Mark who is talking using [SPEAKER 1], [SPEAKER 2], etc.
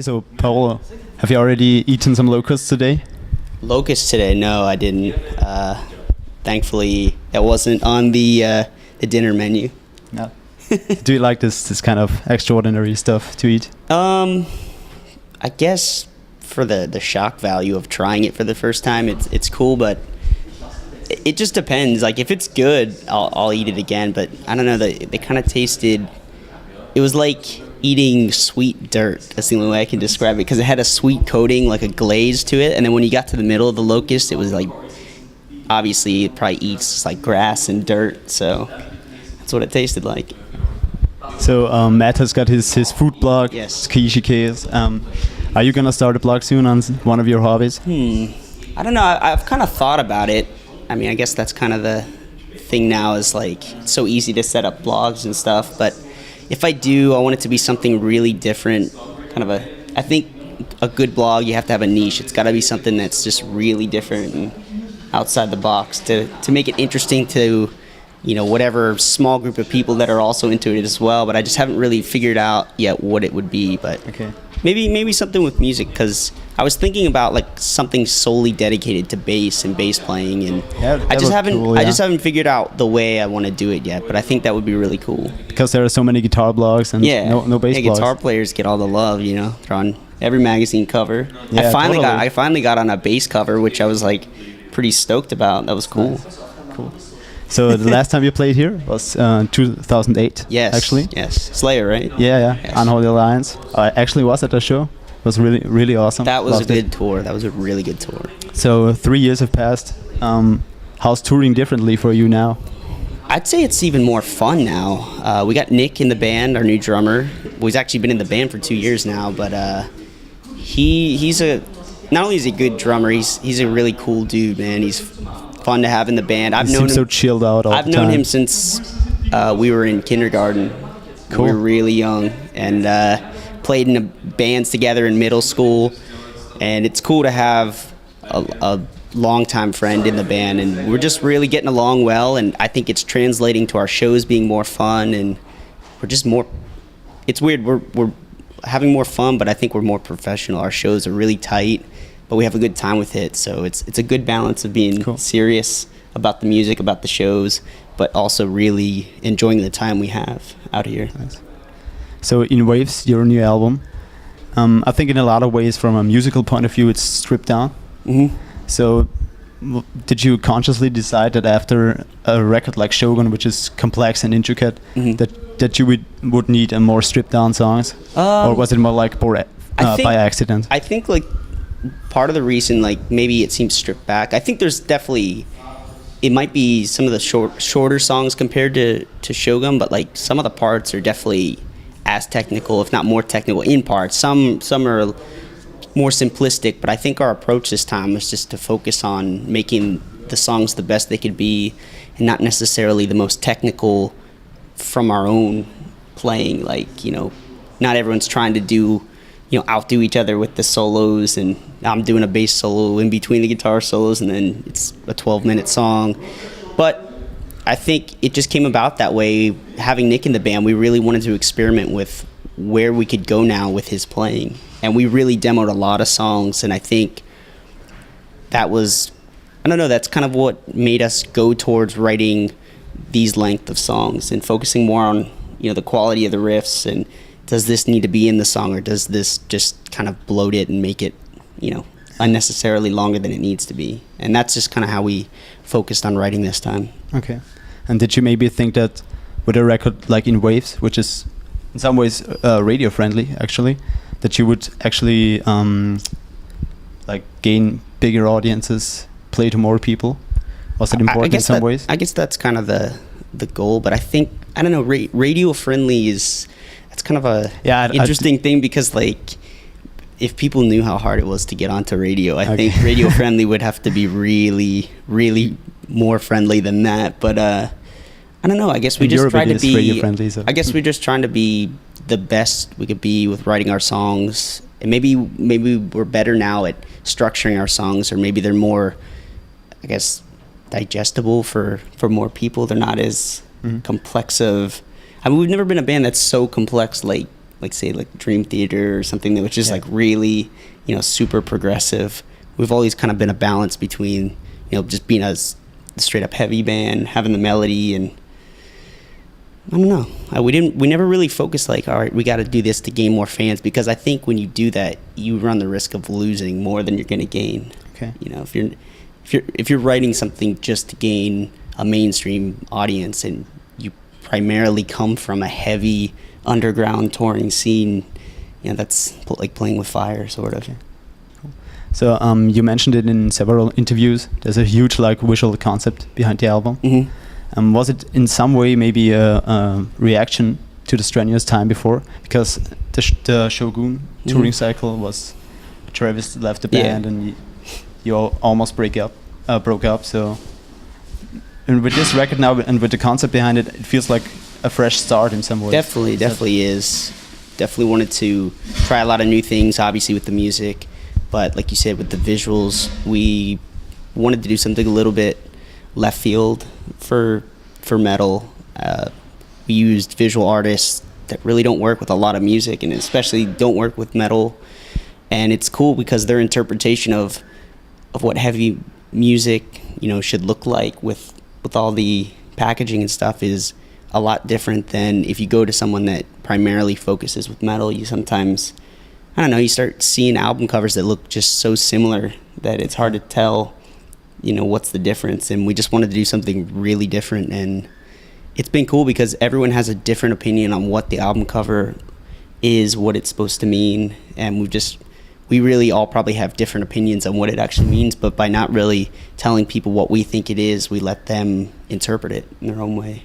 [SPEAKER 1] Okay, so Paul, have you already eaten some locusts today?
[SPEAKER 2] Locusts today? No, I didn't. Thankfully, that wasn't on the dinner menu.
[SPEAKER 1] No. Do you like this kind of extraordinary stuff to eat?
[SPEAKER 2] I guess for the shock value of trying it for the first time, it's cool, but it just depends. Like if it's good, I'll eat it again. But I don't know. They kind of tasted. It was like eating sweet dirt. That's the only way I can describe it, because it had a sweet coating, like a glaze to it, and then when you got to the middle of the locust, it was like, obviously it probably eats like grass and dirt, so that's what it tasted like.
[SPEAKER 1] So Matt has got his food blog.
[SPEAKER 2] Yes.
[SPEAKER 1] Skishikes. Are you gonna start a blog soon on one of your hobbies?
[SPEAKER 2] I don't know. I've kind of thought about it. I mean, I guess that's kind of the thing now, is like it's so easy to set up blogs and stuff, but if I do, I want it to be something really different. I think a good blog, you have to have a niche. It's got to be something that's just really different and outside the box to make it interesting to, whatever small group of people that are also into it as well. But I just haven't really figured out yet what it would be. But
[SPEAKER 1] okay.
[SPEAKER 2] Maybe something with music, because I was thinking about like something solely dedicated to bass and bass playing, and I just haven't figured out the way I want to do it yet. But I think that would be really cool,
[SPEAKER 1] because there are so many guitar blogs and no bass blogs.
[SPEAKER 2] Guitar players get all the love, they're on every magazine cover.
[SPEAKER 1] Yeah,
[SPEAKER 2] I finally got on a bass cover, which I was like pretty stoked about. That was cool.
[SPEAKER 1] Nice. Cool. So the last time you played here was 2008.
[SPEAKER 2] Yes,
[SPEAKER 1] actually.
[SPEAKER 2] Yes, Slayer, right?
[SPEAKER 1] Yeah.
[SPEAKER 2] Yes.
[SPEAKER 1] Unholy Alliance. I actually was at the show. It was really, really awesome.
[SPEAKER 2] That was a good tour. That was a really good tour.
[SPEAKER 1] So 3 years have passed. How's touring differently for you now?
[SPEAKER 2] I'd say it's even more fun now. We got Nick in the band, our new drummer. He's actually been in the band for 2 years now, but he's not only is he a good drummer, he's a really cool dude, man. He's fun to have in the band.
[SPEAKER 1] He seems so chilled out all the time.
[SPEAKER 2] I've known him since we were in kindergarten.
[SPEAKER 1] Cool.
[SPEAKER 2] We were really young, and played in bands together in middle school. And it's cool to have a longtime friend in the band, and we're just really getting along well. And I think it's translating to our shows being more fun, and we're just more. It's weird. We're having more fun, but I think we're more professional. Our shows are really tight, but we have a good time with it. So it's a good balance of being serious about the music, about the shows, but also really enjoying the time we have out here.
[SPEAKER 1] Nice. So in Waves, your new album, I think in a lot of ways from a musical point of view, it's stripped down.
[SPEAKER 2] Mm-hmm.
[SPEAKER 1] So did you consciously decide that after a record like Shogun, which is complex and intricate, that you would need a more stripped down songs? Or was it more like by accident?
[SPEAKER 2] I think like part of the reason, like maybe it seems stripped back, I think there's definitely, it might be some of the shorter songs compared to Shogun, but like some of the parts are definitely as technical, if not more technical in parts. Some are more simplistic, but I think our approach this time was just to focus on making the songs the best they could be, and not necessarily the most technical from our own playing. Like, not everyone's trying to do, outdo each other with the solos, and I'm doing a bass solo in between the guitar solos, and then it's a 12-minute song. But I think it just came about that way. Having Nick in the band, we really wanted to experiment with where we could go now with his playing. And we really demoed a lot of songs, and I think that was, I don't know, that's kind of what made us go towards writing these length of songs and focusing more on, the quality of the riffs, and does this need to be in the song, or does this just kind of bloat it and make it, unnecessarily longer than it needs to be. And that's just kind of how we focused on writing this time.
[SPEAKER 1] Okay. And did you maybe think that with a record like In Waves, which is in some ways radio friendly actually, that you would actually like gain bigger audiences, play to more people? Was it important in some ways?
[SPEAKER 2] I guess that's kind of the goal, but I think, I don't know, radio friendly that's kind of a interesting thing, because like if people knew how hard it was to get onto radio, I think radio friendly would have to be really, really more friendly than that. But I don't know. I guess we just tried to be radio friendly. So. I guess we're just trying to be the best we could be with writing our songs, and maybe we're better now at structuring our songs, or maybe they're more, I guess, digestible for more people. They're not as complex of. I mean, we've never been a band that's so complex, like like say like Dream Theater or something that was just like really, you know, super progressive. We've always kind of been a balance between, you know, just being a straight up heavy band, having the melody, and I don't know. We never really focused like, all right, we got to do this to gain more fans, because I think when you do that, you run the risk of losing more than you're going to gain.
[SPEAKER 1] Okay.
[SPEAKER 2] You know, if you're writing something just to gain a mainstream audience, and you primarily come from a heavy underground touring scene, you know, that's like playing with fire, sort of.
[SPEAKER 1] Okay. Cool. So you mentioned it in several interviews. There's a huge like visual concept behind the album.
[SPEAKER 2] Mm-hmm.
[SPEAKER 1] Was it in some way maybe a reaction to the strenuous time before? Because the Shogun touring cycle was, Travis left the band, and you almost broke up. So, and with this record now, and with the concept behind it, it feels like a fresh start in some way.
[SPEAKER 2] Definitely is. Definitely wanted to try a lot of new things, obviously with the music, but like you said, with the visuals, we wanted to do something a little bit left field for metal. We used visual artists that really don't work with a lot of music, and especially don't work with metal. And it's cool because their interpretation of what heavy music, you know, should look like with all the packaging and stuff is a lot different than if you go to someone that primarily focuses with metal. You sometimes, I don't know, you start seeing album covers that look just so similar that it's hard to tell, you know, what's the difference. And we just wanted to do something really different, and it's been cool because everyone has a different opinion on what the album cover is, what it's supposed to mean, and we really all probably have different opinions on what it actually means, but by not really telling people what we think it is, we let them interpret it in their own way.